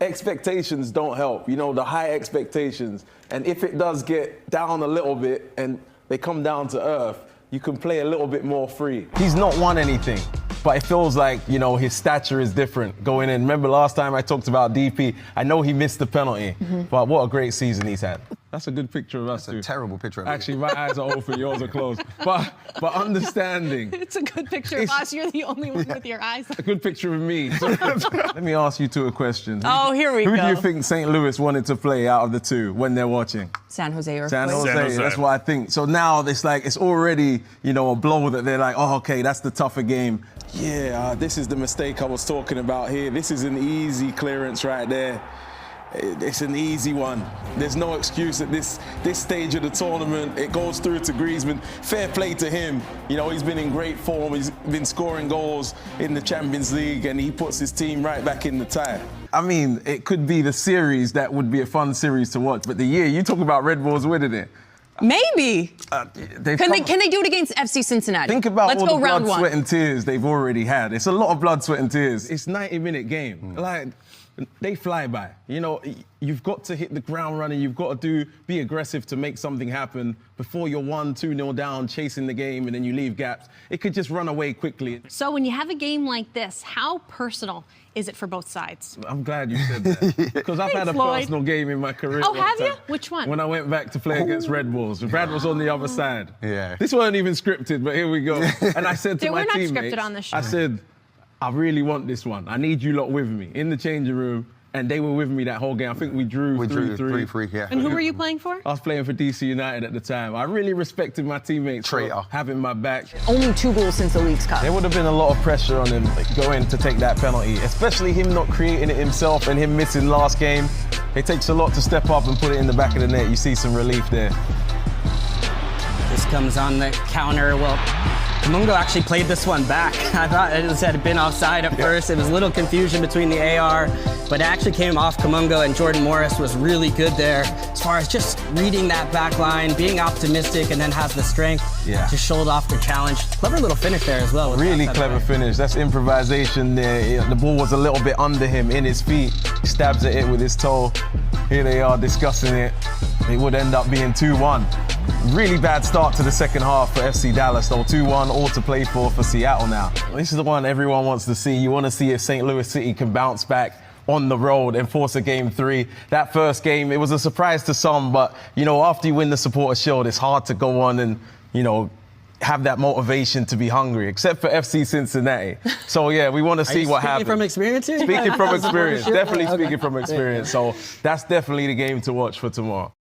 expectations don't help. You know, the high expectations. And if it does get down a little bit and they come down to earth, you can play a little bit more free. He's not won anything, but it feels like, you know, his stature is different going in. Remember last time I talked about DP? I know he missed the penalty, but what a great season he's had. That's a good picture of us. That's a terrible picture of us. Actually, my eyes are open, yours are closed. But understanding. It's a good picture of us. You're the only one with your eyes. A good picture of me. Let me ask you two a question. Oh, here we go. Who do you think St. Louis wanted to play out of the two when they're watching? San Jose or San Jose. That's what I think. So now it's like, it's already, you know, a blow that they're like, oh, okay, that's the tougher game. Yeah, this is the mistake I was talking about here. This is an easy clearance right there. It's an easy one. There's no excuse at this stage of the tournament. It goes through to Griezmann. Fair play to him. You know, he's been in great form. He's been scoring goals in the Champions League, and he puts his team right back in the tie. I mean, it could be the series that would be a fun series to watch, but the year, you talk about Red Bulls winning it. Maybe. Can they do it against FC Cincinnati? Think about Let's all go the round blood, one. sweat and tears they've already had. It's a lot of blood, sweat and tears. It's a 90-minute game. Like, they fly by. You know, you've got to hit the ground running. You've got to be aggressive to make something happen before you're 1-2-0 down, chasing the game, and then you leave gaps. It could just run away quickly. So when you have a game like this, how personal is it for both sides? I'm glad you said that. Because I've had a personal game in my career. Oh, have you? Which one? When I went back to play against Red Bulls. Brad was on the other side. Yeah. This wasn't even scripted, but here we go. And I said to my teammates, we're not scripted on this show. I said, I really want this one. I need you lot with me in the changing room. And they were with me that whole game. I think we drew 3-3. Yeah. And who were you playing for? I was playing for DC United at the time. I really respected my teammates for having my back. Only 2 goals since the Leagues Cup. There would have been a lot of pressure on him going to take that penalty, especially him not creating it himself and him missing last game. It takes a lot to step up and put it in the back of the net. You see some relief there. This comes on the counter. Well, Mungo actually played this one back. I thought it had been offside at first. It was a little confusion between the AR, but it actually came off Kamungo, and Jordan Morris was really good there as far as just reading that back line, being optimistic, and then has the strength to shoulder off the challenge. Clever little finish there as well. Really clever finish. That's improvisation there. The ball was a little bit under him, in his feet. He stabs at it with his toe. Here they are discussing it. It would end up being 2-1. Really bad start to the second half for FC Dallas, though. 2-1, all to play for Seattle now. This is the one everyone wants to see. You want to see if St. Louis City can bounce back on the road and force a game 3. That first game, it was a surprise to some, but, you know, after you win the Supporters' Shield, it's hard to go on and, you know, have that motivation to be hungry, except for FC Cincinnati. So, yeah, we want to see what happens. Speaking from experience here? Speaking from experience, definitely speaking from experience. So that's definitely the game to watch for tomorrow.